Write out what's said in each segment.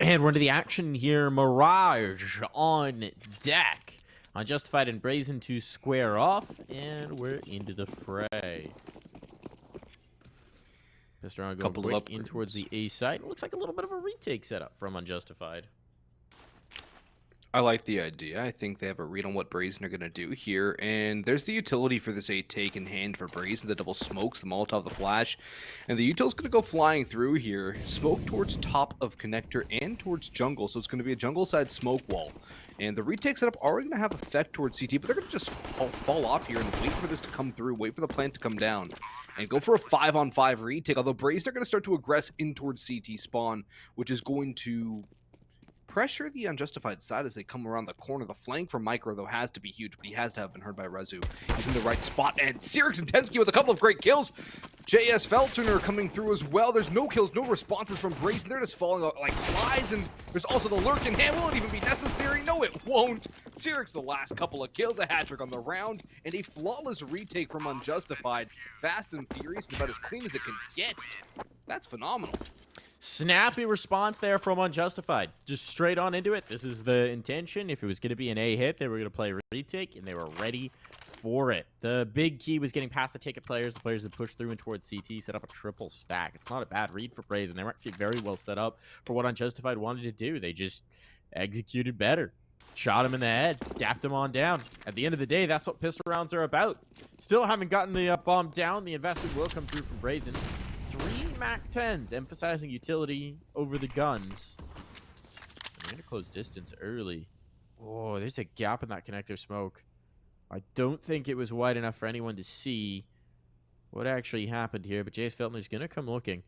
And we're into the action here. Mirage on deck. Unjustified and Brazen to square off, and we're into the fray. Pistol round going quick in towards the A side. It looks like a little bit of a retake setup from Unjustified. I like the idea. I think they have a read on what Brazen are going to do here, and there's the utility for this A take in hand for Brazen, the double smokes, the Molotov, the flash, and the util's going to go flying through here, smoke towards top of connector and towards jungle, so it's going to be a jungle side smoke wall. And the retake setup already going to have effect towards CT, but they're going to just fall off here and wait for this to come through, wait for the plant to come down, and go for a 5-on-5 retake, although Brazen are going to start to aggress in towards CT spawn, which is going to pressure the Unjustified side as they come around the corner. The flank from Micro, though, has to be huge, but he has to have been heard by Rezu. He's in the right spot, and Sirix and Tensky with a couple of great kills. jsfeltner coming through as well. There's no kills, no responses from Brazen. They're just falling out like flies, and there's also the lurk in hand. Will it even be necessary? No, it won't. Sirix, the last couple of kills, a hat-trick on the round, and a flawless retake from Unjustified. Fast and furious, and about as clean as it can get. That's phenomenal. Snappy response there from Unjustified. Just straight on into it. This is the intention. If it was going to be an A hit, they were going to play retake, and they were ready for it. The big key was getting past the ticket players, the players that pushed through and towards CT, set up a triple stack. It's not a bad read for Brazen. They were actually very well set up for what Unjustified wanted to do. They just executed better. Shot him in the head, dapped him on down. At the end of the day, that's what pistol rounds are about. Still haven't gotten the bomb down. The investment will come through from Brazen. 3 MAC-10s, emphasizing utility over the guns. They're going to close distance early. Oh, there's a gap in that connector smoke. I don't think it was wide enough for anyone to see what actually happened here, but jsfeltner is going to come looking.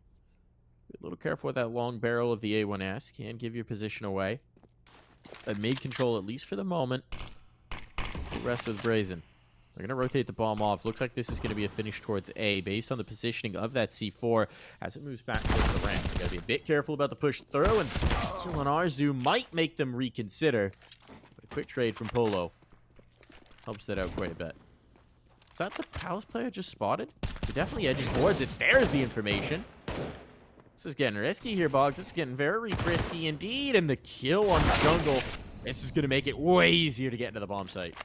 Be a little careful with that long barrel of the A1S. Can give your position away. But mid control, at least for the moment. The rest with Brazen. They're going to rotate the bomb off. Looks like this is going to be a finish towards A based on the positioning of that C4 as it moves back towards the ramp. They got to be a bit careful about the push through, and kill on Arzu might make them reconsider. But a quick trade from Polo helps that out quite a bit. Is that the Palace player just spotted? They're definitely edging towards it. There's the information. This is getting risky here, Boggs. This is getting very risky indeed. And the kill on the jungle. This is going to make it way easier to get into the bomb site.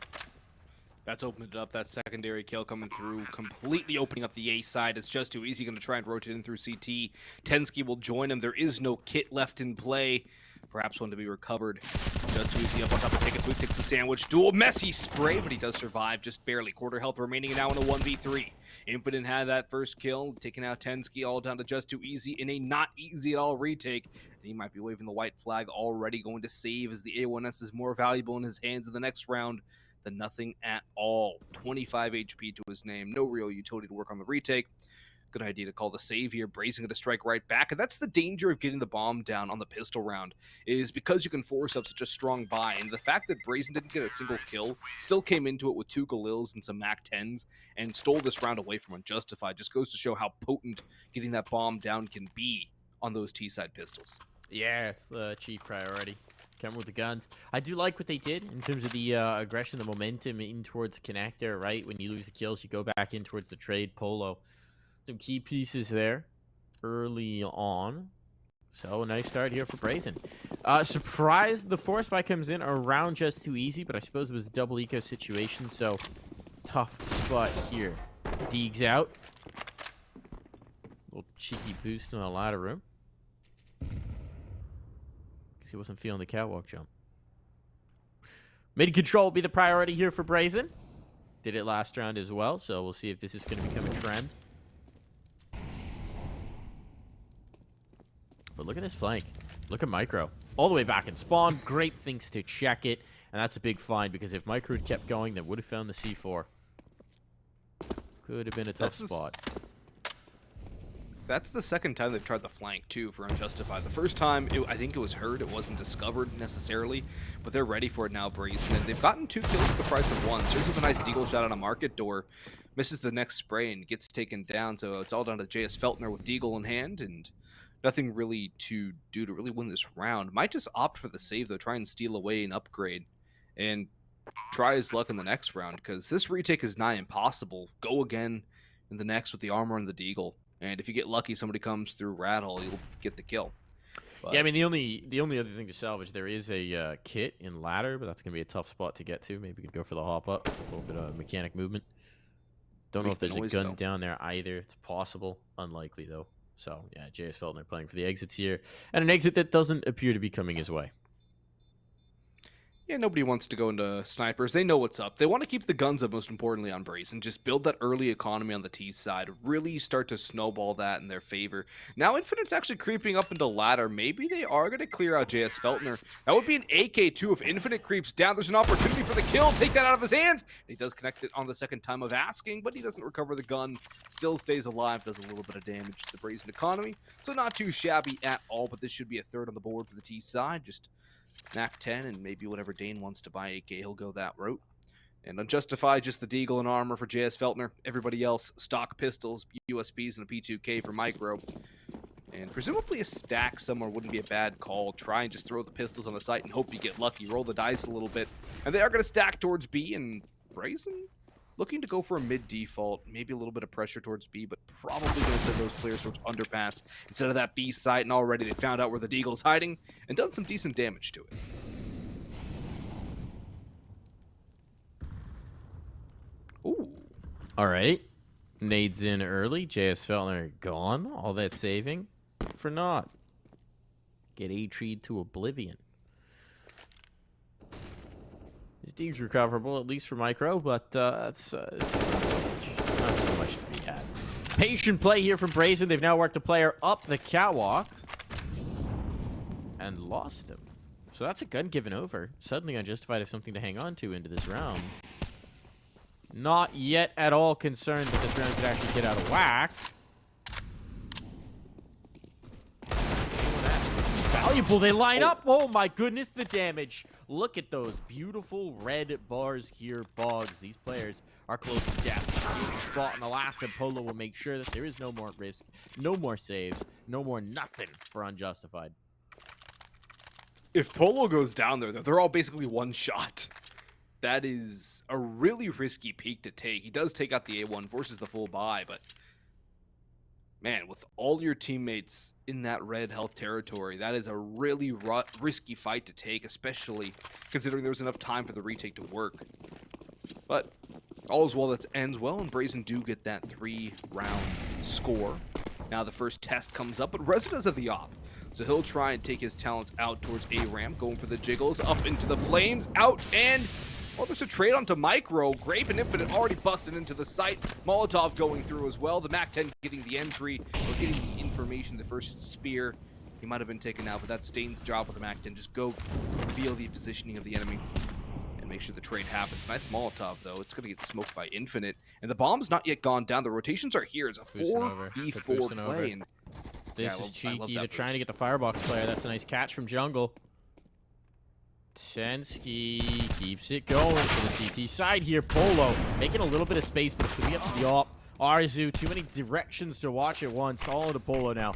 That's opened it up. That secondary kill coming through, completely opening up the A side. It's just too easy. Going to try and rotate in through CT. Tensky will join him. There is no kit left in play. Perhaps one to be recovered. Just too easy up on top of tickets. Luke takes the sandwich. Duel messy spray, but he does survive. Just barely. Quarter health remaining now in a 1v3. Infinite had that first kill, taking out Tensky all down to just too easy in a not easy at all retake. And he might be waving the white flag already, going to save as the A1S is more valuable in his hands in the next round than nothing at all. 25 HP to his name. No real utility to work on the retake. Good idea to call the save here. Brazen going to strike right back. And that's the danger of getting the bomb down on the pistol round, is because you can force up such a strong buy. And the fact that Brazen didn't get a single kill, still came into it with 2 Galils and some MAC-10s, and stole this round away from Unjustified, just goes to show how potent getting that bomb down can be on those T-side pistols. Yeah, it's the chief priority. Come with the guns. I do like what they did in terms of the aggression, the momentum in towards connector, right? When you lose the kills, you go back in towards the trade. Polo. Some key pieces there early on. So a nice start here for Brazen. Surprised the force buy comes in around just too easy, but I suppose it was a double eco situation, so tough spot here. Deegs out. Little cheeky boost in the ladder room. He wasn't feeling the catwalk jump. Mid control will be the priority here for Brazen. Did it last round as well, so we'll see if this is going to become a trend. But look at this flank. Look at Micro. All the way back in spawn. Great things to check it. And that's a big find, because if Micro had kept going, they would have found the C4. Could have been a tough spot. That's the second time they've tried the flank, too, for Unjustified. The first time, I think it was heard, it wasn't discovered necessarily, but they're ready for it now, Brazen. And they've gotten 2 kills for the price of 1. Serves with a nice deagle shot on a market door, misses the next spray and gets taken down, so it's all down to jsfeltner with deagle in hand, and nothing really to do to really win this round. Might just opt for the save, though, try and steal away an upgrade, and try his luck in the next round, because this retake is nigh impossible. Go again in the next with the armor and the deagle. And if you get lucky, somebody comes through Rattle, you'll get the kill. Yeah, I mean the only other thing to salvage there is a kit in ladder, but that's gonna be a tough spot to get to. Maybe we could go for the hop up, a little bit of mechanic movement. Don't know if there's a gun down there either. It's possible, unlikely though. So yeah, jsfeltner playing for the exits here, and an exit that doesn't appear to be coming his way. Yeah, nobody wants to go into snipers. They know what's up. They want to keep the guns up, most importantly, on Brazen. Just build that early economy on the T side. Really start to snowball that in their favor. Now Infinite's actually creeping up into ladder. Maybe they are going to clear out jsfeltner. That would be an AK-2 if Infinite creeps down. There's an opportunity for the kill. Take that out of his hands. He does connect it on the second time of asking, but he doesn't recover the gun. Still stays alive. Does a little bit of damage to the Brazen economy. So not too shabby at all, but this should be a third on the board for the T side. Just Mac 10 and maybe whatever Dane wants to buy AK, he'll go that route. And Unjustified, just the deagle and armor for jsfeltner. Everybody else, stock pistols, USBs, and a P2K for Micro. And presumably a stack somewhere wouldn't be a bad call. Try and just throw the pistols on the site and hope you get lucky. Roll the dice a little bit. And they are going to stack towards B, and Brazen looking to go for a mid-default. Maybe a little bit of pressure towards B, but probably going to send those flares towards underpass instead of that B site. And already they found out where the deagle's hiding and done some decent damage to it. Ooh. All right. Nades in early. jsfeltner gone. All that saving for naught. Get A-treed to oblivion. His Deag's recoverable, at least for Micro, but that's not so much to be had. Patient play here from Brazen. They've now worked a player up the catwalk and lost him. So that's a gun given over. Suddenly Unjustified have something to hang on to into this round. Not yet at all concerned that this round could actually get out of whack. Valuable, they line up. Oh my goodness, the damage. Look at those beautiful red bars here, Boggs. These players are close to death. Spot in the last, and Polo will make sure that there is no more risk, no more saves, no more nothing for Unjustified. If Polo goes down there, they're all basically one shot. That is a really risky peak to take. He does take out the A1, forces the full buy, but man, with all your teammates in that red health territory, that is a really risky fight to take, especially considering there was enough time for the retake to work. But all is well that ends well, and Brazen do get that 3-round score. Now the first test comes up, but Reza does have the op. So he'll try and take his talents out towards A-ramp, going for the jiggles, up into the flames, out, and well, there's a trade onto Micro. Grape and Infinite already busted into the site. Molotov going through as well. The Mac 10 getting the entry, or getting the information, the first spear. He might have been taken out, but that's Dane's job with the Mac 10. Just go feel the positioning of the enemy and make sure the trade happens. Nice Molotov, though. It's going to get smoked by Infinite. And the bomb's not yet gone down. The rotations are here. It's a 4v4 play. And this is cheeky. They're trying to get the firebox player. That's a nice catch from Jungle. Chensky keeps it going for the CT side here. Polo making a little bit of space, but it's going to get to the op. Arzu, too many directions to watch at once. All into Polo now.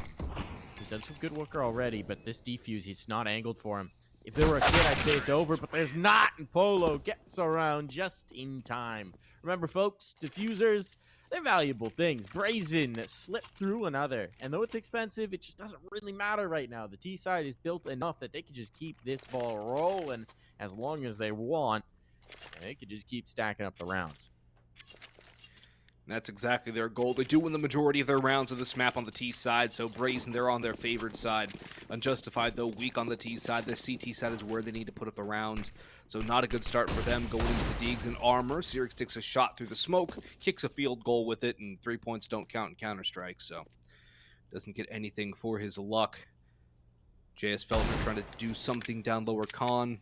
He's done some good work already, but this defuse, he's not angled for him. If there were a kid, I'd say it's over, but there's not, and Polo gets around just in time. Remember, folks, diffusers, they're valuable things. Brazen slipped through another, and though it's expensive, it just doesn't really matter right now. The T side is built enough that they can just keep this ball rolling as long as they want, and they can just keep stacking up the rounds. And that's exactly their goal. They do win the majority of their rounds of this map on the T side, so Brazen, they're on their favored side. Unjustified, though, weak on the T side. The CT side is where they need to put up the rounds, so not a good start for them going into the Deags in armor. Sirix takes a shot through the smoke, kicks a field goal with it, and 3 points don't count in Counter-Strike, so doesn't get anything for his luck. jsfeltner trying to do something down lower con.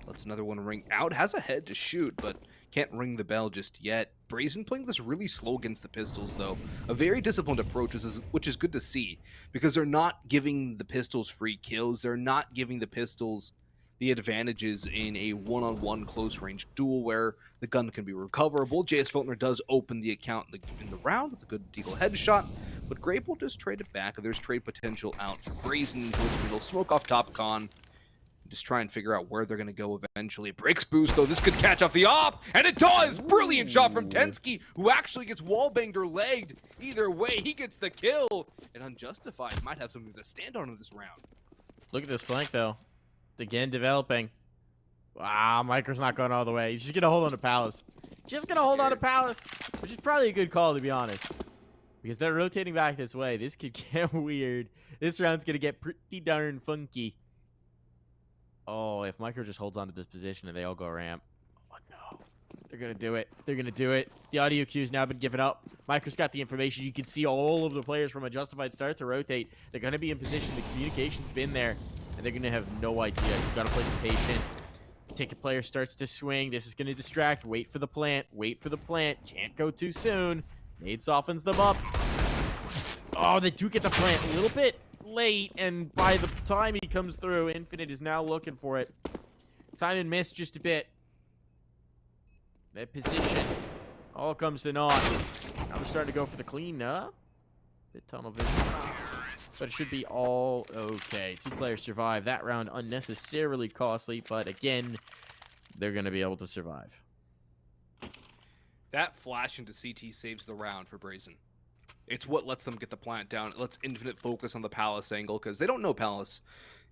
Lets another one ring out. Has a head to shoot, but can't ring the bell just yet. Brazen playing this really slow against the pistols, though. A very disciplined approach, which is good to see, because they're not giving the pistols free kills. They're not giving the pistols the advantages in a one-on-one close-range duel where the gun can be recoverable. jsfeltner does open the account in the round with a good deagle headshot, but Grape will just trade it back, and there's trade potential out for Brazen towards middle. Smoke off top con. Just try and figure out where they're going to go eventually. Bricks boost, though. This could catch off the op, and it does! Brilliant shot from Tensky, who actually gets wallbanged or legged. Either way, he gets the kill. And Unjustified might have something to stand on in this round. Look at this flank, though. Again, developing. Wow, Micro's not going all the way. He's just going to hold on to Palace. Just going to hold on to Palace, which is probably a good call, to be honest. Because they're rotating back this way. This could get weird. This round's going to get pretty darn funky. Oh, if Micro just holds on to this position and they all go ramp. Oh, no. They're going to do it. They're going to do it. The audio cue's now been given up. Micro's got the information. You can see all of the players from Unjustified start to rotate. They're going to be in position. The communication's been there. And they're going to have no idea. He's got to play this patient. Ticket player starts to swing. This is going to distract. Wait for the plant. Wait for the plant. Can't go too soon. Nade softens them up. Oh, they do get the plant a little bit late. And by the time he comes through, Infinite is now looking for it. Time and miss just a bit. That position all comes to naught. Now they're starting to go for the clean up. Bit tunnel vision. But it should be all okay. 2 players survive. That round unnecessarily costly, but again, they're going to be able to survive. That flash into CT saves the round for Brazen. It's what lets them get the plant down. It lets Infinite focus on the Palace angle because they don't know Palace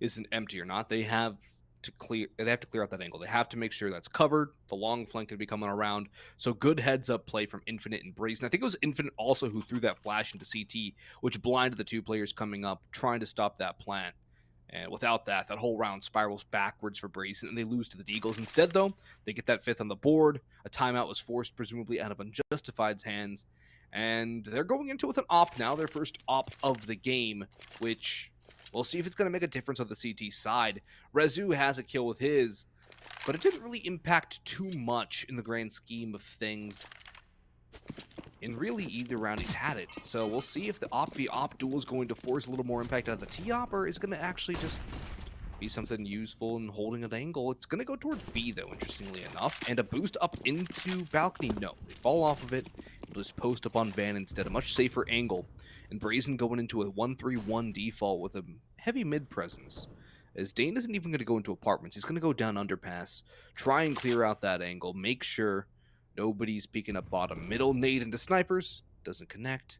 isn't empty or not. They have to clear out that angle. They have to make sure that's covered. The long flank could be coming around. So good heads up play from Infinite and Brazen. I think it was Infinite also who threw that flash into CT, which blinded the 2 players coming up, trying to stop that plant. And without that whole round spirals backwards for Brazen, and they lose to the Eagles. Instead, though, they get that 5th on the board. A timeout was forced, presumably out of Unjustified's hands. And they're going into it with an op now, their first op of the game, which we'll see if it's going to make a difference on the CT side. Rezu has a kill with his, but it didn't really impact too much in the grand scheme of things. In really either round he's had it. So we'll see if the op v op duel is going to force a little more impact out of the T-op, or is it going to actually just be something useful in holding an angle. It's going to go towards B, though, interestingly enough. And a boost up into balcony, no. They fall off of it. They'll just post up on van instead. A much safer angle. And Brazen going into a 1-3-1 default with a heavy mid presence. As Dane isn't even going to go into apartments. He's going to go down underpass. Try and clear out that angle. Make sure nobody's peeking up bottom. Middle nade into snipers. Doesn't connect.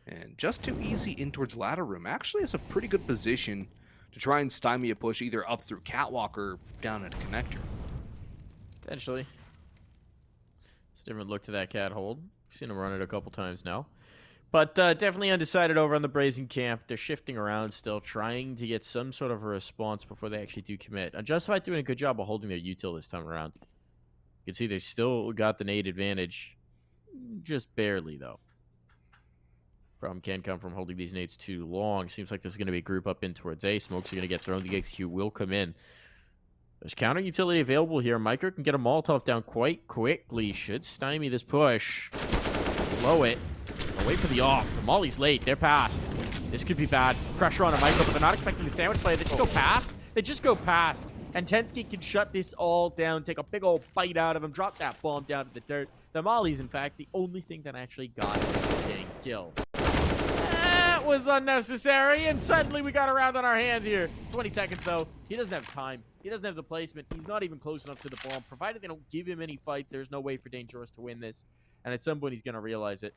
And just too easy in towards ladder room. Actually has a pretty good position to try and stymie a push either up through catwalk or down at a connector. Potentially. It's a different look to that cat hold. We've seen him run it a couple times now. But definitely undecided over on the Brazen camp. They're shifting around still, trying to get some sort of a response before they actually do commit. Unjustified doing a good job of holding their util this time around. You can see they still got the nade advantage. Just barely, though. Problem can come from holding these nades too long. Seems like this is going to be a group up in towards A. Smokes are going to get thrown. The execute will come in. There's counter utility available here. Micro can get a Molotov down quite quickly. Should stymie this push. Blow it. Oh, wait for the off. The Molly's late. They're past. This could be bad. Pressure on a Micro, but they're not expecting the sandwich play. They just go past. They just go past. And Tensky can shut this all down, take a big old bite out of him, drop that bomb down to the dirt. The Molly's, in fact, the only thing that actually got a dang kill. That was unnecessary, and suddenly we got a round on our hands here. 20 seconds, though. He doesn't have time. He doesn't have the placement. He's not even close enough to the bomb. Provided they don't give him any fights, there's no way for Dangerous to win this. And at some point, he's going to realize it.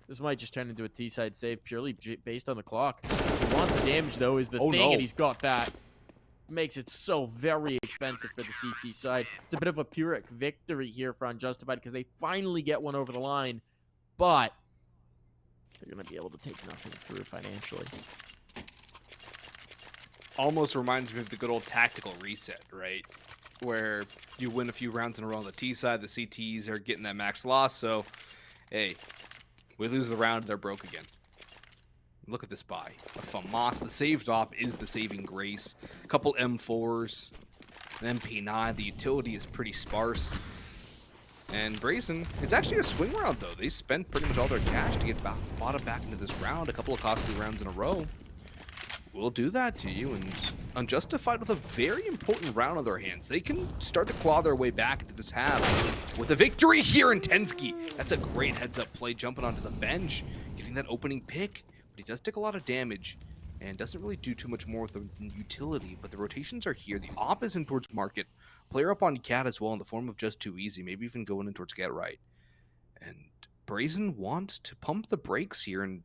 This might just turn into a T-side save purely based on the clock. He wants the damage, though, is the thing, and he's got that. Makes it so very expensive for the CT side. It's a bit of a Pyrrhic victory here for Unjustified because they finally get one over the line, but they're going to be able to take nothing through financially. Almost reminds me of the good old tactical reset, right? Where you win a few rounds in a row on the T side, the CTs are getting that max loss, so hey, we lose the round, they're broke again. Look at this buy. A FAMAS. The saved op is the saving grace. A couple M4s. An MP9. The utility is pretty sparse. And Brazen, it's actually a swing round, though. They spent pretty much all their cash to get bottom back into this round. A couple of costly rounds in a row. We'll do that to you. And Unjustified with a very important round on their hands. They can start to claw their way back into this half with a victory here in Tensky. That's a great heads-up play, jumping onto the bench, getting that opening pick. But he does take a lot of damage and doesn't really do too much more with the utility. But the rotations are here. The op is in towards market. Player up on cat as well in the form of just too easy. Maybe even going in towards get right. And Brazen want to pump the brakes here and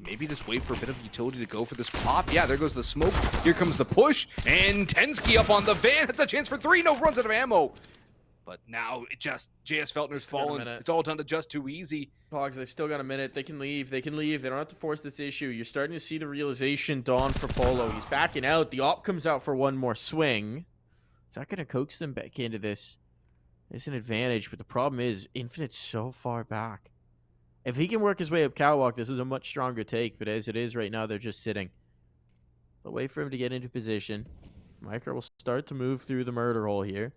maybe just wait for a bit of utility to go for this pop. Yeah, there goes the smoke. Here comes the push. And Tensky up on the van. That's a chance for 3. No, runs out of ammo. But now it just, jsfeltner's fallen. It's all done to just too easy. Pogs, they've still got a minute. They can leave. They can leave. They don't have to force this issue. You're starting to see the realization dawn for Polo. He's backing out. The op comes out for one more swing. Is that going to coax them back into this? It's an advantage, but the problem is Infinite's so far back. If he can work his way up catwalk, this is a much stronger take, but as it is right now, they're just sitting. They'll wait for him to get into position. Micro will start to move through the murder hole here.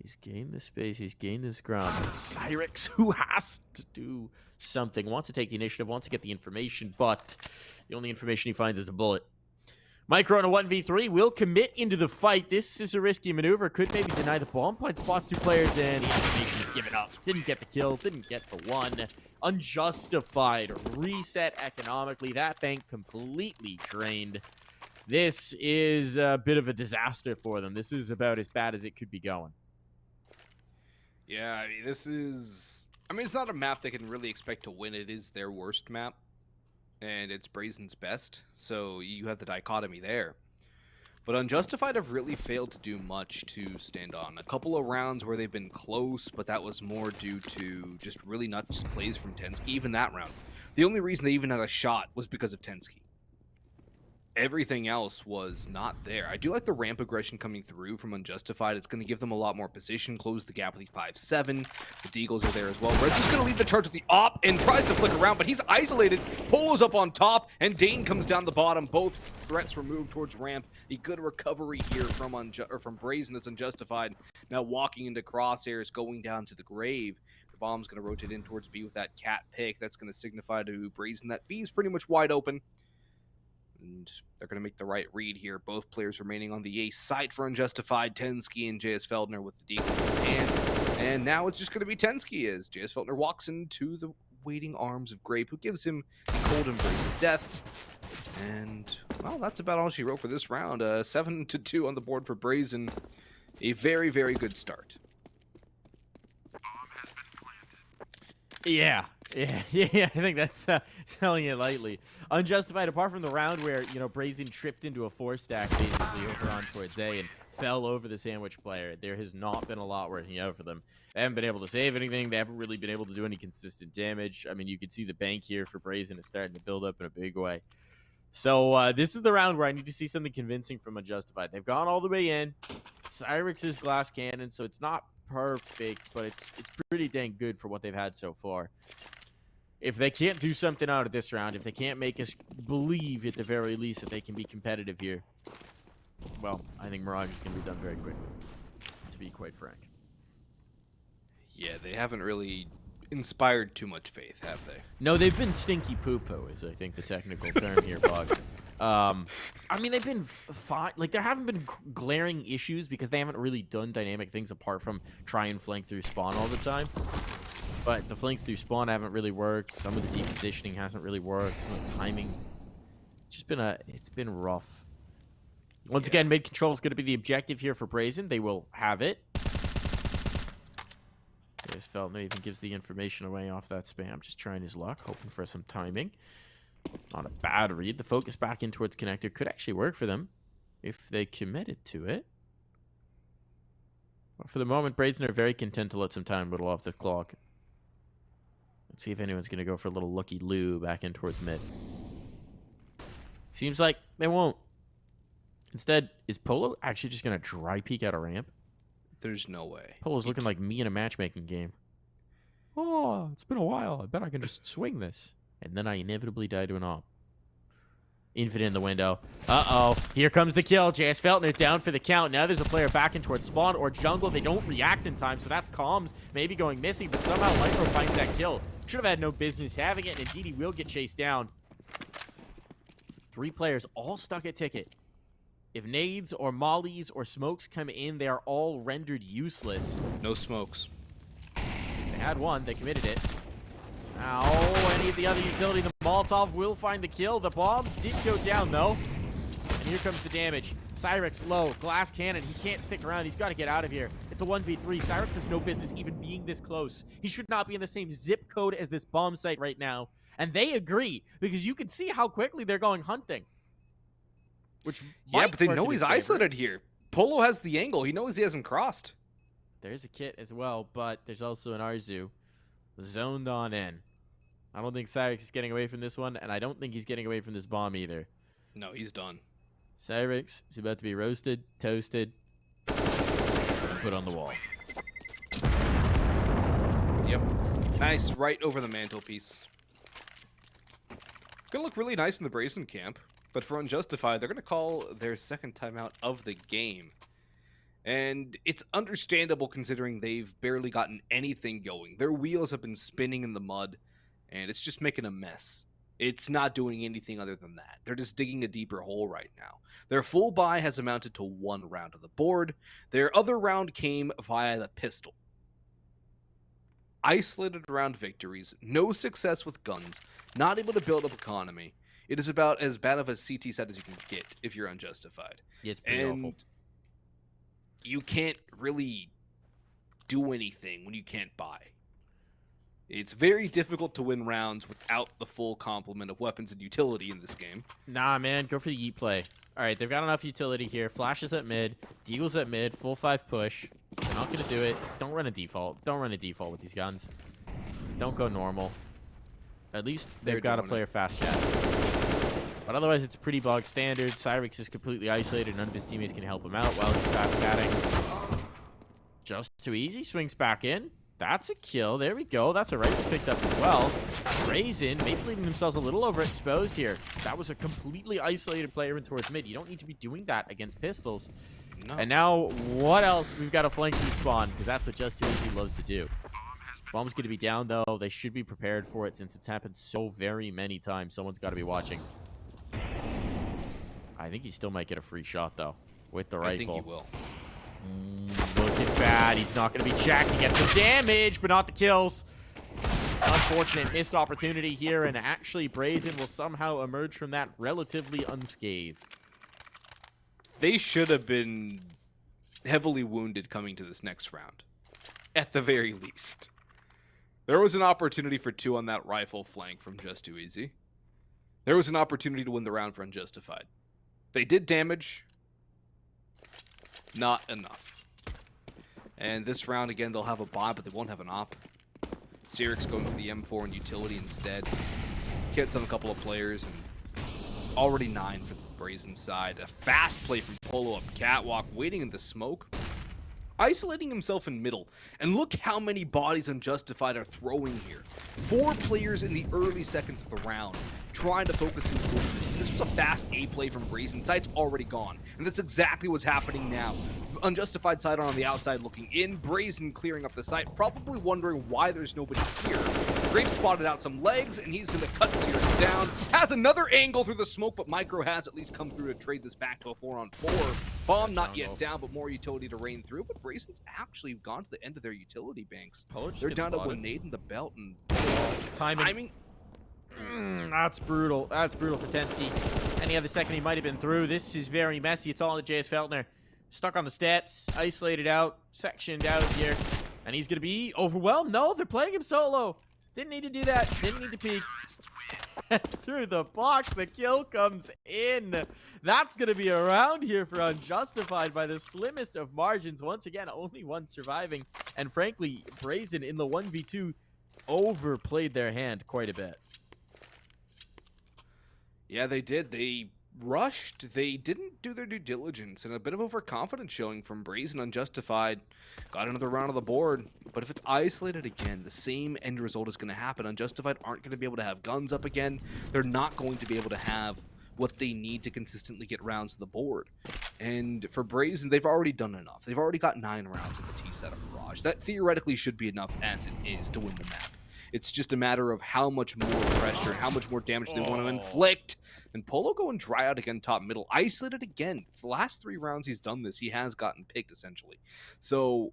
He's gained the space. He's gained his ground. Cyrix, who has to do something, wants to take the initiative, wants to get the information, but the only information he finds is a bullet. Micro on a 1v3 will commit into the fight. This is a risky maneuver. Could maybe deny the bomb point. Spots 2 players, and the information is given up. Didn't get the kill. Didn't get the one. Unjustified. Reset economically. That bank completely drained. This is a bit of a disaster for them. This is about as bad as it could be going. Yeah, I mean, this is... I mean, it's not a map they can really expect to win. It is their worst map. And it's Brazen's best, so you have the dichotomy there. But Unjustified have really failed to do much to stand on. A couple of rounds where they've been close, but that was more due to just really nuts plays from Tensky, even that round. The only reason they even had a shot was because of Tensky. Everything else was not there. I do like the ramp aggression coming through from Unjustified. It's going to give them a lot more position, close the gap with the 5-7. The Deagles are there as well. Red's just going to lead the charge with the op and tries to flick around, but he's isolated. Polo's up on top, and Dane comes down the bottom. Both threats were moved towards ramp. A good recovery here from Brazen that's Unjustified. Now walking into crosshairs, going down to the grave. The bomb's going to rotate in towards B with that cat pick. That's going to signify to Brazen that B is pretty much wide open. And they're going to make the right read here. Both players remaining on the A side for Unjustified. Tensky and jsfeltner with the Deagle in hand. And now it's just going to be Tensky as jsfeltner walks into the waiting arms of Grape, who gives him the cold embrace of death. And, well, that's about all she wrote for this round. 7-2 on the board for Brazen. A very, very good start. Yeah, I think that's selling it lightly. Unjustified, apart from the round where, you know, Brazen tripped into a 4-stack basically over on towards A and fell over the sandwich player, there has not been a lot working out for them. They haven't been able to save anything. They haven't really been able to do any consistent damage. I mean, you can see the bank here for Brazen is starting to build up in a big way. So this is the round where I need to see something convincing from Unjustified. They've gone all the way in. Cyrix is glass cannon, so it's not perfect, but it's pretty dang good for what they've had so far. If they can't do something out of this round, if they can't make us believe at the very least that they can be competitive here, well, I think Mirage is going to be done very quickly, to be quite frank. Yeah, they haven't really inspired too much faith, have they? No, they've been stinky poo-poo, is I think the technical term here, Bog. I mean, they've been fine. Like, there haven't been glaring issues because they haven't really done dynamic things apart from try and flank through spawn all the time. But the flanks through spawn haven't really worked. Some of the deep positioning hasn't really worked. Some of the timing. It's just been it's been rough. Once again, mid control is going to be the objective here for Brazen. They will have it. jsfeltner even gives the information away off that spam. Just trying his luck, hoping for some timing. Not a bad read. The focus back in towards connector could actually work for them if they committed to it. But for the moment, Brazen are very content to let some time whittle off the clock. Let's see if anyone's going to go for a little looky-loo back in towards mid. Seems like they won't. Instead, is Polo actually just going to dry peek out a ramp? There's no way. Polo's looking like me in a matchmaking game. Oh, it's been a while. I bet I can just swing this. And then I inevitably die to an op. Infinite in the window. Uh-oh. Here comes the kill. jsfeltner down for the count. Now there's a player back in towards spawn or jungle. They don't react in time, so that's comms maybe going missing, but somehow Micro finds that kill. Should have had no business having it, and indeed he will get chased down. 3 players all stuck at ticket. If nades or mollies or smokes come in, they are all rendered useless. No smokes. They had one. They committed it. Now, any of the other utility, the Molotov will find the kill. The bomb did go down, though. And here comes the damage. Cyrix low. Glass cannon. He can't stick around. He's got to get out of here. It's a 1v3. Cyrix has no business even being being this close. He should not be in the same zip code as this bomb site right now. And they agree, because you can see how quickly they're going hunting. Which Yeah, but they work know in he's his favor. isolated here. Polo has the angle. He knows he hasn't crossed. There's a kit as well, but there's also an Arzu zoned on in. I don't think Cyrix is getting away from this one, and I don't think he's getting away from this bomb either. No, he's done. Cyrix is about to be roasted, toasted, and put on the wall. Yep. Nice, right over the mantelpiece. Gonna look really nice in the Brazen camp, but for Unjustified, they're gonna call their second timeout of the game. And it's understandable considering they've barely gotten anything going. Their wheels have been spinning in the mud, and it's just making a mess. It's not doing anything other than that. They're just digging a deeper hole right now. Their full buy has amounted to 1 round of the board. Their other round came via the pistol. Isolated round victories, no success with guns, not able to build up economy. It is about as bad of a CT set as you can get if you're Unjustified. Yeah, it's pretty awful. You can't really do anything when you can't buy. It's very difficult to win rounds without the full complement of weapons and utility in this game. Nah, man, go for the yeet play. All right, they've got enough utility here. Flashes at mid, Deagle's at mid, full 5 push. They're not going to do it. Don't run a default. Don't run a default with these guns. Don't go normal. At least they've got a player fast chat. But otherwise, it's pretty bog standard. Cyrix is completely isolated. None of his teammates can help him out while he's fast catting. Just too easy. Swings back in. That's a kill. There we go. That's a right picked up as well. Brazen maybe leaving themselves a little overexposed here. That was a completely isolated player in towards mid. You don't need to be doing that against pistols. No. And now, what else? We've got a flanking spawn, because that's what Just Too Easy loves to do. Bomb's going to be down, though. They should be prepared for it since it's happened so very many times. Someone's got to be watching. I think he still might get a free shot, though, with the rifle. I think he will. Looking bad. He's not going to be jacked. He gets the damage, but not the kills. Unfortunate missed opportunity here, and actually Brazen will somehow emerge from that relatively unscathed. They should have been heavily wounded coming to this next round, at the very least. There was an opportunity for 2 on that rifle flank from Just Too Easy. There was an opportunity to win the round for Unjustified. They did damage. Not enough. And this round, again, they'll have a buy, but they won't have an op. Cyrix going for the M4 and utility instead. Kits on a couple of players, and already 9 for the Brazen side. A fast play from Polo up catwalk, waiting in the smoke. Isolating himself in middle. And look how many bodies Unjustified are throwing here. 4 players in the early seconds of the round, trying to focus in position. This was a fast A play from Brazen. Side's already gone. And that's exactly what's happening now. Unjustified side on the outside looking in. Brazen clearing up the site, probably wondering why there's nobody here. Grape spotted out some legs, and he's going to cut Cyrix down. Has another angle through the smoke, but Micro has at least come through to trade this back to a 4-on-4. Bomb not yet down, but more utility to rain through. But Brazen's actually gone to the end of their utility banks. They're down to 1 nade in the belt, and timing. That's brutal. That's brutal for Tensky. Any other second he might have been through. This is very messy. It's all on the jsfeltner. Stuck on the steps, isolated out, sectioned out here. And he's going to be overwhelmed. No, they're playing him solo. Didn't need to do that. Didn't need to peek. Through the box, the kill comes in. That's going to be a round here for Unjustified by the slimmest of margins. Once again, only 1 surviving. And frankly, Brazen in the 1v2 overplayed their hand quite a bit. Yeah, they did. They rushed. They didn't do their due diligence, and a bit of overconfidence showing from Brazen. Unjustified got another round of the board, but if it's isolated again, the same end result is going to happen. Unjustified aren't going to be able to have guns up again. They're not going to be able to have what they need to consistently get rounds to the board. And for Brazen, they've already done enough. They've already got 9 rounds in the T set of Mirage. That theoretically should be enough as it is to win the map. It's just a matter of how much more pressure, how much more damage they want to inflict. And Polo going dry out again top middle. Isolated again. It's the last 3 rounds he's done this. He has gotten picked, essentially. So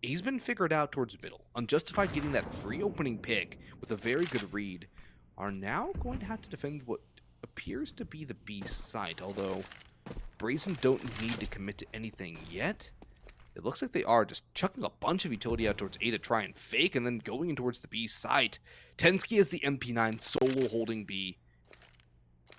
he's been figured out towards middle. Unjustified getting that free opening pick with a very good read are now going to have to defend what appears to be the B site. Although Brazen don't need to commit to anything yet. It looks like they are just chucking a bunch of utility out towards A to try and fake, and then going in towards the B site. Tensky is the MP9 solo holding B.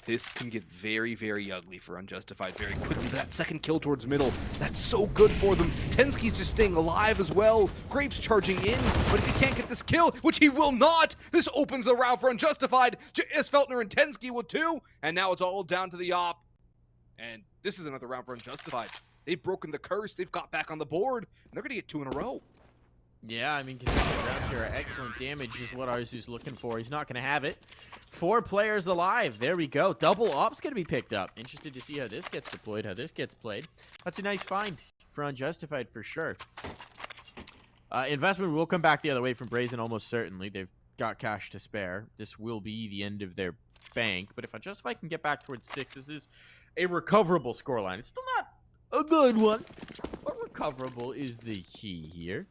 This can get very, very ugly for Unjustified very quickly. But that second kill towards middle, that's so good for them. Tensky's just staying alive as well. Grapes charging in, but if he can't get this kill, which he will not, this opens the round for Unjustified. jsfeltner and Tensky will too, and now it's all down to the op. And this is another round for Unjustified. They've broken the curse. They've got back on the board, and they're going to get 2 in a row. Yeah, I mean, consistent rounds here are excellent damage is what Arzu's looking for. He's not going to have it. 4 players alive. There we go. Double op's going to be picked up. Interested to see how this gets deployed, how this gets played. That's a nice find for Unjustified for sure. Investment will come back the other way from Brazen almost certainly. They've got cash to spare. This will be the end of their bank, but if Unjustified can get back towards 6, this is a recoverable scoreline. It's still not a good one, but recoverable is the key here.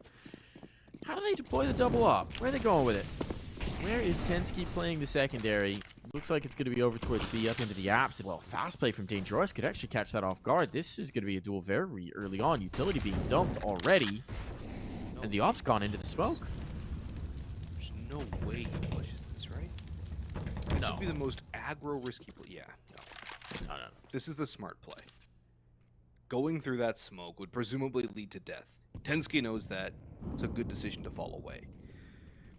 How do they deploy the double op? Where are they going with it? Where is Tensky playing the secondary? Looks like it's going to be over towards B, up into the apps. Well, fast play from Danejoris could actually catch that off guard. This is going to be a duel very early on. Utility being dumped already. And the op's gone into the smoke. There's no way he pushes this, right? This would be the most aggro risky play. Yeah, no. No. This is the smart play. Going through that smoke would presumably lead to death. Tensky knows that. It's a good decision to fall away.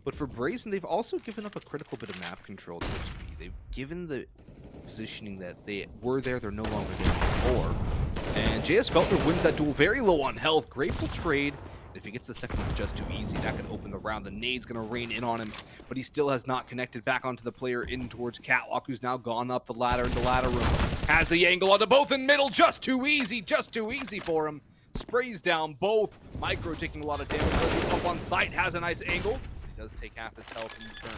But for Brazen, they've also given up a critical bit of map control towards B. They've given the positioning that they were there, they're no longer there before. And jsfeltner wins that duel very low on health. Grape will trade. And if he gets the second one just too easy, that could open the round. The nade's going to rain in on him, but he still has not connected back onto the player in towards Catwalk, who's now gone up the ladder in the ladder room. Has the angle onto both in middle. Just too easy for him. Sprays down both. Micro taking a lot of damage. Up on site, has a nice angle. He does take half his health in return.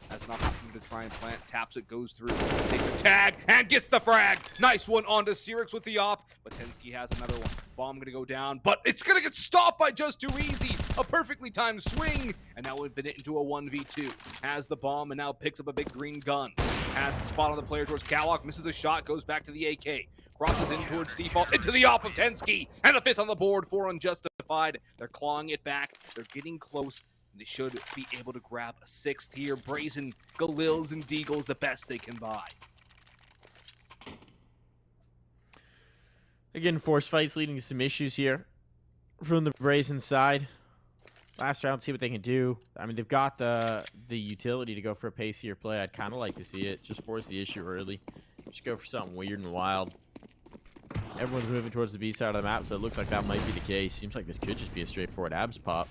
Has an opportunity to try and plant. Taps it, goes through. Takes a tag, and gets the frag. Nice one onto Cyrix with the op. But Tensky has another one. Bomb going to go down, but it's going to get stopped by Just Too Easy. A perfectly timed swing. And now Infinite into a 1v2. Has the bomb and now picks up a big green gun. Has the spot on the player towards Catwalk. Misses the shot, goes back to the AK. Crosses in towards default, into the op of Tensky, and a 5th on the board for Unjustified. They're clawing it back. They're getting close. They should be able to grab a 6th here. Brazen, Galils, and Deagles, the best they can buy. Again, force fights leading to some issues here from the Brazen side. Last round, see what they can do. I mean, they've got the utility to go for a pacier play. I'd kind of like to see it. Just force the issue early. Just go for something weird and wild. Everyone's moving towards the B side of the map, so it looks like that might be the case. Seems like this could just be a straightforward abs pop.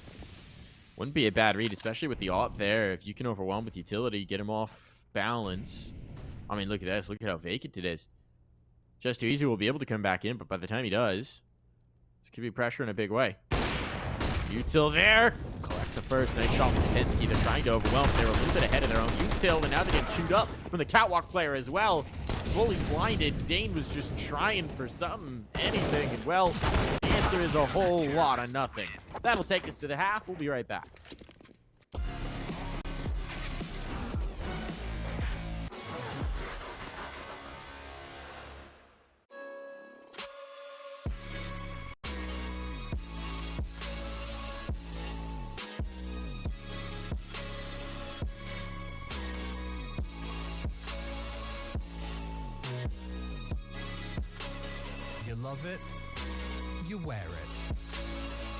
Wouldn't be a bad read, especially with the op there. If you can overwhelm with utility, get him off balance. I mean, look at this. Look at how vacant it is. Just Too Easy will be able to come back in, but by the time he does, this could be pressure in a big way. Util there. Collects the first. Nice shot from Tensky. They're trying to overwhelm. They're a little bit ahead of their own Util, and now they're getting chewed up from the Catwalk player as well. Fully blinded. Dane was just trying for something, anything, and well, the answer is a whole lot of nothing. That'll take us to the half. We'll be right back. You love it, you wear it.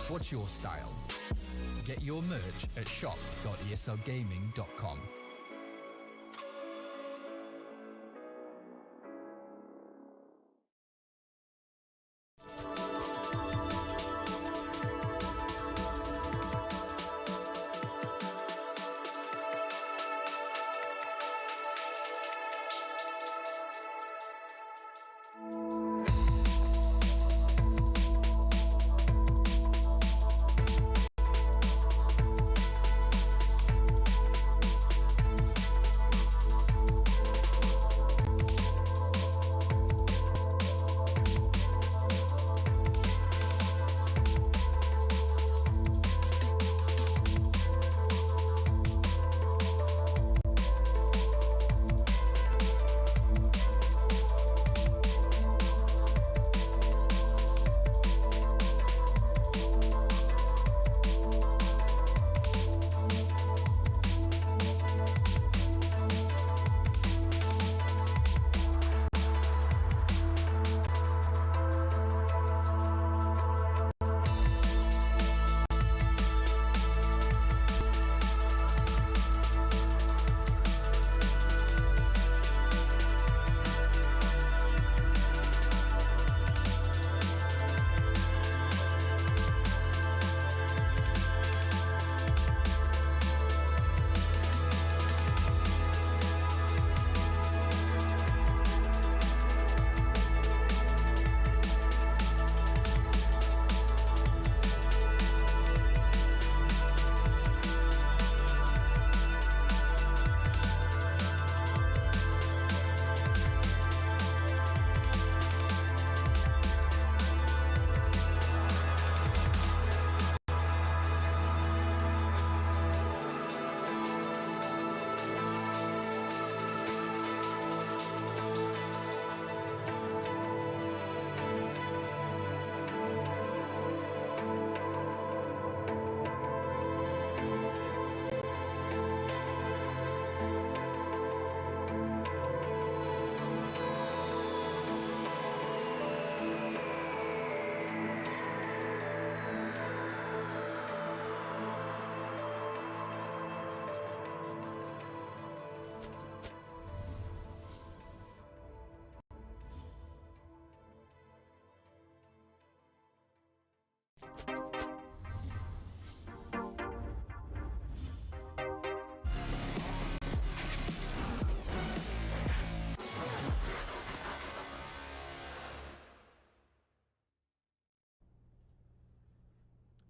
What's your style? Get your merch at shop.eslgaming.com.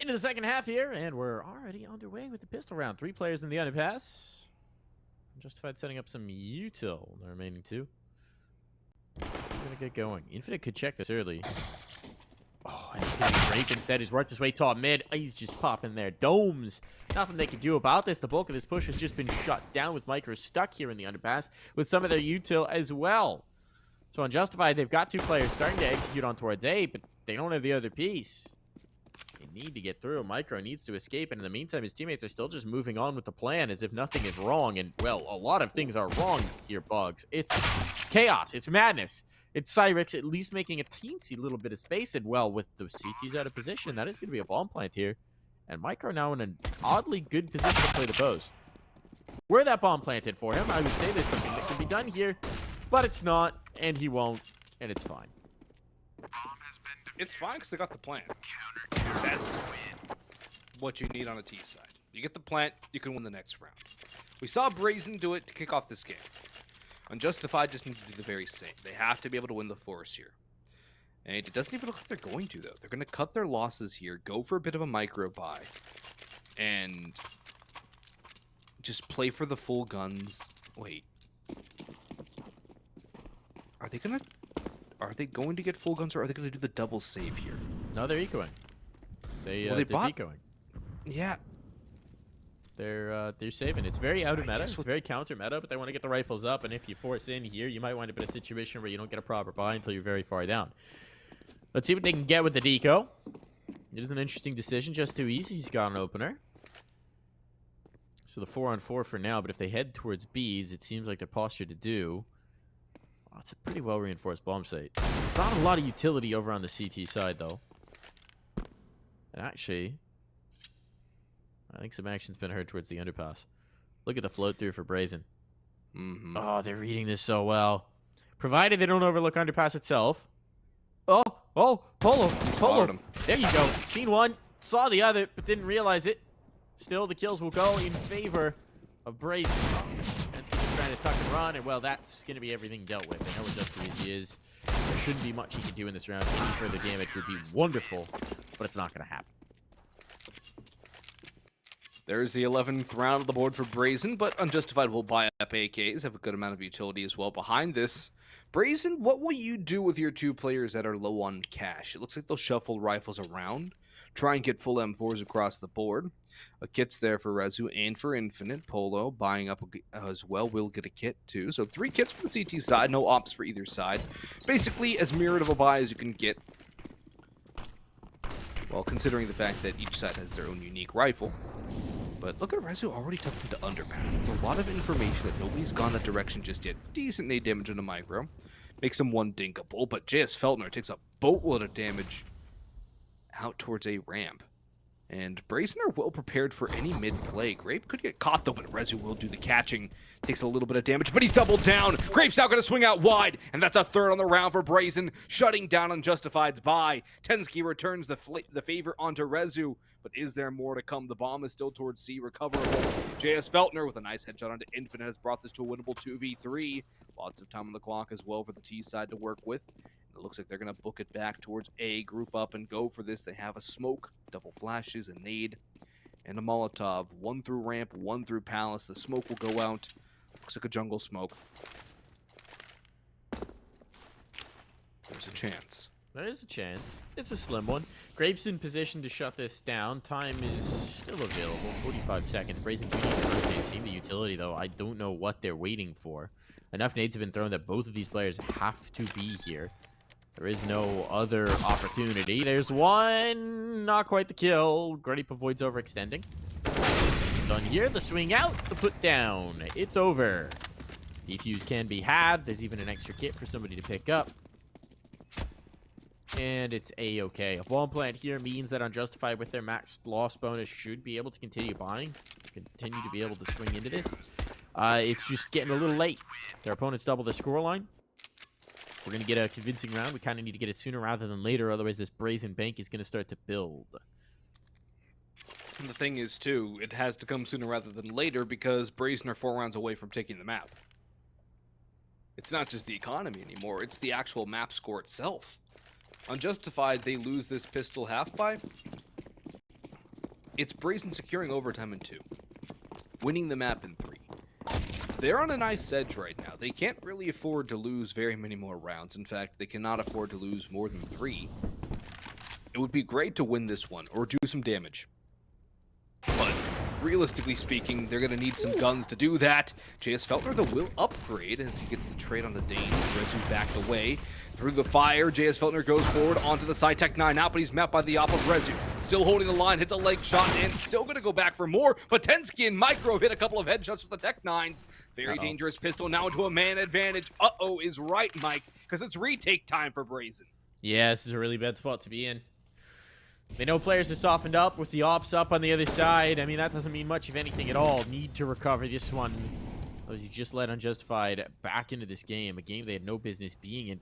into the second half here, and we're already underway with the pistol round. 3 players in the underpass. Unjustified setting up some util in the remaining 2. We're gonna get going. Infinite could check this early. Oh, and he's gonna be great instead. He's worked his way top mid. He's just popping their domes. Nothing they can do about this. The bulk of this push has just been shut down with Micro stuck here in the underpass with some of their util as well. So Unjustified, they've got 2 players starting to execute on towards A, but they don't have the other piece. They need to get through. Micro needs to escape, and in the meantime, his teammates are still just moving on with the plan as if nothing is wrong. And, well, a lot of things are wrong here, Bugs. It's chaos. It's madness. It's Cyrix at least making a teensy little bit of space, and, well, with the CTs out of position, that is going to be a bomb plant here. And Micro now in an oddly good position to play the bows. Were that bomb planted for him, I would say there's something that can be done here, but it's not, and he won't, and it's fine. It's fine because they got the plant. That's what you need on a T side. You get the plant, you can win the next round. We saw Brazen do it to kick off this game. Unjustified just need to do the very same. They have to be able to win the force here. And it doesn't even look like they're going to, though. They're going to cut their losses here, go for a bit of a micro buy, and just play for the full guns. Wait. Are they going to get full guns, or are they going to do the double save here? No, they're ecoing. They're decoing. Yeah. They're saving. It's very out of meta. It's very counter meta, but they want to get the rifles up, and if you force in here, you might wind up in a situation where you don't get a proper buy until you're very far down. Let's see what they can get with the deco. It is an interesting decision. Just too easy. He's got an opener. So the 4-on-4 for now, but if they head towards B's, it seems like they're postured to do. Oh, it's a pretty well-reinforced bomb site. There's not a lot of utility over on the CT side, though. And actually, I think some action's been heard towards the underpass. Look at the float through for Brazen. Oh, they're reading this so well. Provided they don't overlook underpass itself. Oh, Polo. There you go. Seen one, saw the other, but didn't realize it. Still, the kills will go in favor of Brazen. That's trying to tuck and run, and well, that's going to be everything dealt with. I know what just too easy is. There shouldn't be much he can do in this round. Any further damage would be wonderful, but it's not going to happen. There's the 11th round of the board for Brazen, but Unjustified will buy up AKs, have a good amount of utility as well behind this. Brazen, what will you do with your 2 players that are low on cash? It looks like they'll shuffle rifles around, try and get full M4s across the board. A kit's there for Rezu and for Infinite. Polo buying up as well will get a kit too. So 3 kits for the CT side, no ops for either side. Basically as mirrored of a buy as you can get. Well, considering the fact that each side has their own unique rifle. But look at Rezu already tucked into underpass. It's a lot of information that nobody's gone that direction just yet. Decent nade damage on a micro. Makes him 1 dinkable, but jsfeltner takes a boatload of damage out towards a ramp. And Brazen are well prepared for any mid-play. Grape could get caught though, but Rezu will do the catching. Takes a little bit of damage, but he's doubled down. Grape's now going to swing out wide, and that's a 3rd on the round for Brazen, shutting down Unjustified's buy. Tensky returns the favor onto Rezu, but is there more to come? The bomb is still towards C, recoverable. jsfeltner with a nice headshot onto Infinite has brought this to a winnable 2v3. Lots of time on the clock as well for the T side to work with. It looks like they're going to book it back towards A, group up and go for this. They have a smoke, double flashes, a nade, and a Molotov. 1 through ramp, 1 through palace. The smoke will go out. Looks like a jungle smoke. There's a chance. There is a chance. It's a slim one. Grape's in position to shut this down. Time is still available. 45 seconds. Brazen do need to rotate. Seeing the utility, though. I don't know what they're waiting for. Enough nades have been thrown that both of these players have to be here. There is no other opportunity. There's one. Not quite the kill. Grape avoids overextending. Done here. The swing out. The put down. It's over. Defuse can be had. There's even an extra kit for somebody to pick up. And it's A-okay. A bomb plant here means that Unjustified with their max loss bonus should be able to continue buying. Continue to be able to swing into this. It's just getting a little late. Their opponents double the scoreline. We're going to get a convincing round. We kind of need to get it sooner rather than later. Otherwise, this Brazen bank is going to start to build. And the thing is, too, it has to come sooner rather than later because Brazen are 4 rounds away from taking the map. It's not just the economy anymore. It's the actual map score itself. Unjustified, they lose this pistol half buy. it's Brazen securing overtime in 2, winning the map in 3. They're on a nice edge right now. They can't really afford to lose very many more rounds. In fact, they cannot afford to lose more than 3. It would be great to win this one or do some damage. But realistically speaking, they're going to need some guns to do that. jsfeltner, though, will upgrade as he gets the trade on the Dane. Rezu backed away. Through the fire, jsfeltner goes forward onto the side. Tech9 out, but he's met by the op of Rezu. Still holding the line, hits a leg shot, and still going to go back for more. Potensky and Micro hit a couple of headshots with the Tech9s. Very dangerous pistol, now into a man advantage. Uh-oh is right, Mike, because it's retake time for Brazen. Yeah, this is a really bad spot to be in. They know players have softened up with the ops up on the other side. I mean, that doesn't mean much, if anything at all. Need to recover this one. You just let Unjustified back into this game, a game they had no business being in.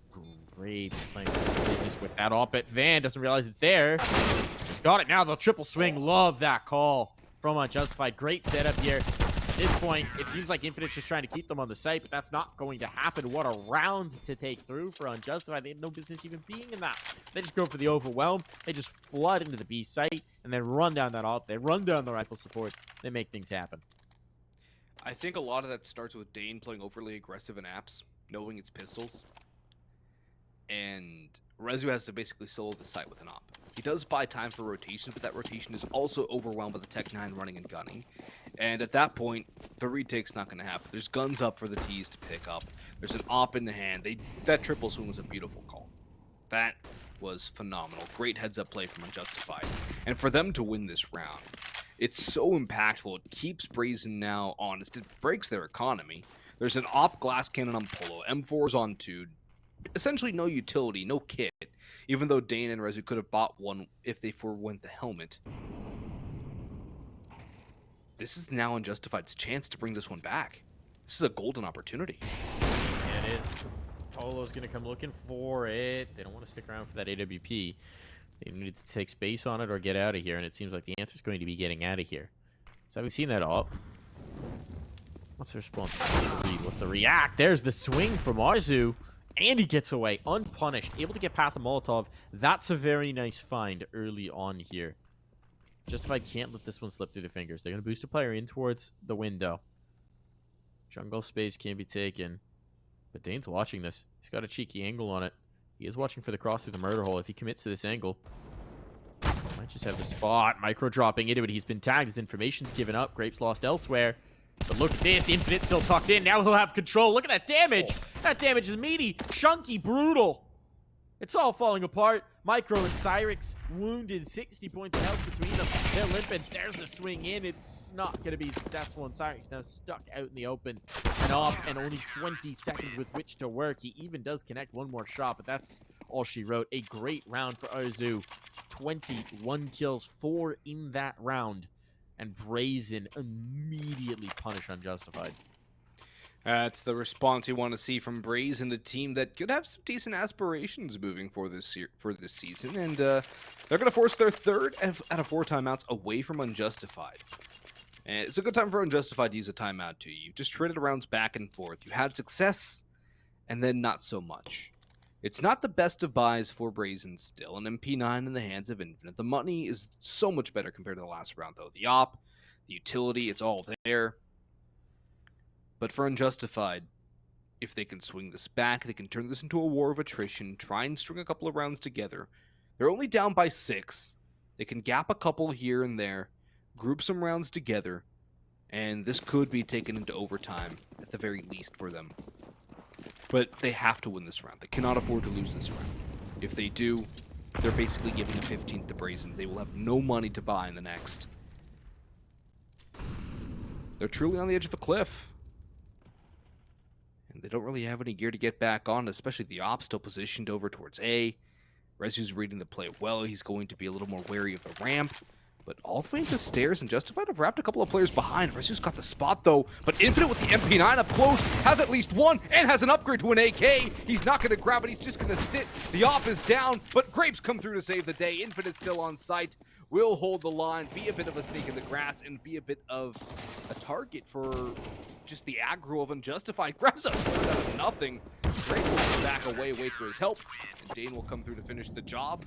Great playing business with that op at Van. Doesn't realize it's there. He's got it now. The triple swing. Love that call from Unjustified. Great setup here. At this point, it seems like Infinite's just trying to keep them on the site, but that's not going to happen. What a round to take through for Unjustified. They had no business even being in that. They just go for the overwhelm. They just flood into the B site and then run down that op. They run down the rifle support. They make things happen. I think a lot of that starts with Dane playing overly aggressive in apps, knowing it's pistols. And Rezu has to basically solo the site with an op. He does buy time for rotation, but that rotation is also overwhelmed by the Tech9 running and gunning. And at that point, the retake's not going to happen. There's guns up for the T's to pick up. There's an op in the hand. That triple swing was a beautiful call. That was phenomenal. Great heads-up play from Unjustified. And for them to win this round, it's so impactful. It keeps Brazen now honest. It breaks their economy. There's an op glass cannon on Polo. M4's on 2. Essentially no utility, no kit. Even though Dane and Rezu could have bought one if they forewent the helmet. This is now Unjustified's chance to bring this one back. This is a golden opportunity. Yeah, it is. Polo's going to come looking for it. They don't want to stick around for that AWP. They need to take space on it or get out of here, and it seems like the answer is going to be getting out of here. So have we seen that op? What's the response? What's the react? There's the swing from Arzu, and he gets away unpunished, able to get past a Molotov. That's a very nice find early on here. Justified can't let this one slip through their fingers. They're going to boost a player in towards the window. Jungle space can be taken, but Dane's watching this. He's got a cheeky angle on it. He is watching for the cross through the murder hole. If he commits to this angle, might just have the spot. Micro dropping into it. He's been tagged. His information's given up. Grapes lost elsewhere. But look at this. Infinite still tucked in. Now he'll have control. Look at that damage. That damage is meaty, chunky, brutal. It's all falling apart. Micro and Cyrix wounded. 60 points of health between them. They're limping. There's the swing in. It's not going to be successful. And Cyrix now stuck out in the open and off, and only 20 seconds with which to work. He even does connect one more shot, but that's all she wrote. A great round for Arzu. 21 kills, 4 in that round. And Brazen immediately punish Unjustified. That's the response you want to see from Brazen, a team that could have some decent aspirations moving for this season, and they're going to force their third out of 4 timeouts away from Unjustified. And it's a good time for Unjustified to use a timeout too. You just traded rounds back and forth. You had success, and then not so much. It's not the best of buys for Brazen still. An MP9 in the hands of Infinite. The money is so much better compared to the last round, though. The op, the utility, it's all there. But for Unjustified, if they can swing this back, they can turn this into a war of attrition, try and string a couple of rounds together. They're only down by 6. They can gap a couple here and there, group some rounds together, and this could be taken into overtime, at the very least for them. But they have to win this round. They cannot afford to lose this round. If they do, they're basically giving a 15th to Brazen. They will have no money to buy in the next. They're truly on the edge of a cliff. And they don't really have any gear to get back on, especially the op still positioned over towards A. Rezu's reading the play well. He's going to be a little more wary of the ramp. But all the way into stairs, and Justified have wrapped a couple of players behind. Rezu's got the spot, though. But Infinite with the MP9 up close has at least one and has an upgrade to an AK. He's not going to grab it. He's just going to sit. The op is down, but Grapes come through to save the day. Infinite still on site. Will hold the line, be a bit of a snake in the grass, and be a bit of a target for just the aggro of Unjustified. Grabs a third out of nothing. Grapes will back away, wait for his help, and Dane will come through to finish the job.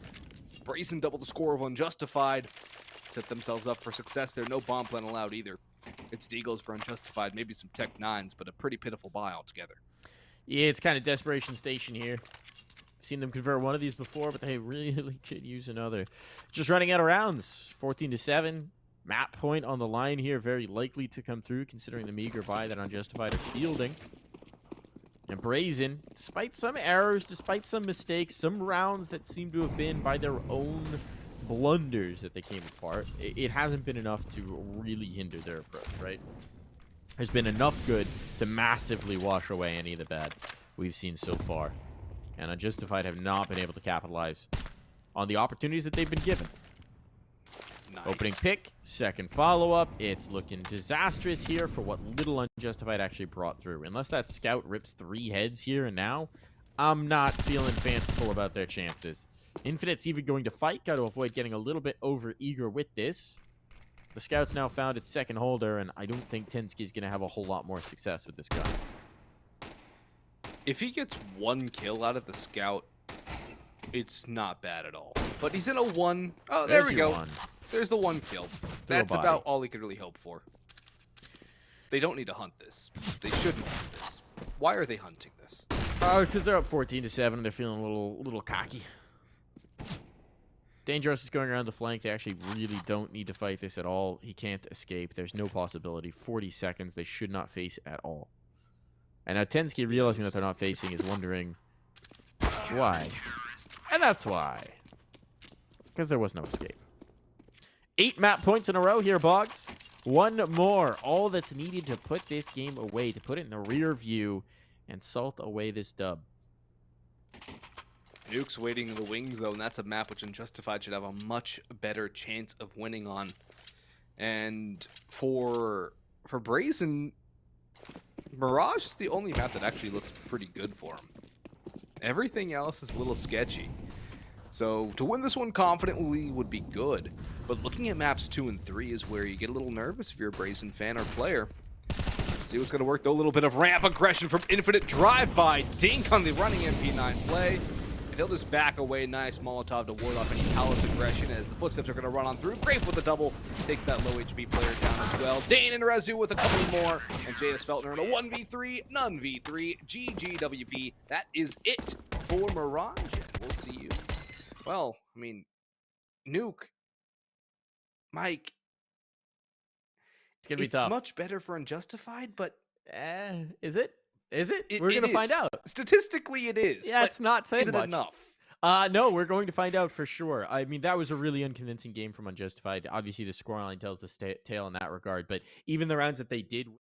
Brazen double the score of Unjustified. set themselves up for success there. No bomb plan allowed either. It's Deagles for Unjustified, maybe some Tech 9s, but a pretty pitiful buy altogether. Yeah, it's kind of desperation station here. Seen them convert one of these before, but they really could use another. Just running out of rounds. 14-7. Map point on the line here, very likely to come through, considering the meager buy that Unjustified are fielding. And Brazen, despite some errors, despite some mistakes, some rounds that seem to have been by their own blunders that they came apart, it hasn't been enough to really hinder their approach, right? There's been enough good to massively wash away any of the bad we've seen so far. And Unjustified have not been able to capitalize on the opportunities that they've been given. Nice. Opening pick, second follow-up. It's looking disastrous here for what little Unjustified actually brought through. Unless that scout rips 3 heads here and now, I'm not feeling fanciful about their chances. Infinite's even going to fight. Got to avoid getting a little bit over-eager with this. The scout's now found its second holder, and I don't think Tensky's going to have a whole lot more success with this gun. If he gets 1 kill out of the scout, it's not bad at all. But he's in a 1. Oh, there we go. There's the 1 kill. That's about all he could really hope for. They don't need to hunt this. They shouldn't hunt this. Why are they hunting this? Because they're up 14-7 and they're feeling a little cocky. Danejoris is going around the flank. They actually really don't need to fight this at all. He can't escape. There's no possibility. 40 seconds. They should not face at all. And now Tensky, realizing that they're not facing, is wondering why. And that's why. Because there was no escape. 8 map points in a row here, Boggs. 1 more. All that's needed to put this game away, to put it in the rear view and salt away this dub. Nuke's waiting in the wings, though, and that's a map which Unjustified should have a much better chance of winning on. And for Brazen, Mirage is the only map that actually looks pretty good for him. Everything else is a little sketchy. So to win this one confidently would be good, but looking at maps 2 and 3 is where you get a little nervous if you're a Brazen fan or player. See what's going to work, though. A little bit of ramp aggression from Infinite. Drive-by Dink on the running MP9 play. And he'll just back away. Nice Molotov to ward off any Palace aggression as the footsteps are going to run on through. Grape with the double. Takes that low HP player down as well. Dane and Rezu with a couple more. And jsfeltner in a 1v3. None v3. GGWP. That is it for Mirage. And we'll see you. Well, I mean, Nuke, Mike, It's going to be tough. It's much better for Unjustified, but... Is it? Is it? We're going to find out. Statistically, it is. Yeah, it's not saying much. Is it enough? No, we're going to find out for sure. I mean, that was a really unconvincing game from Unjustified. Obviously, the scoreline tells the tale in that regard, but even the rounds that they did...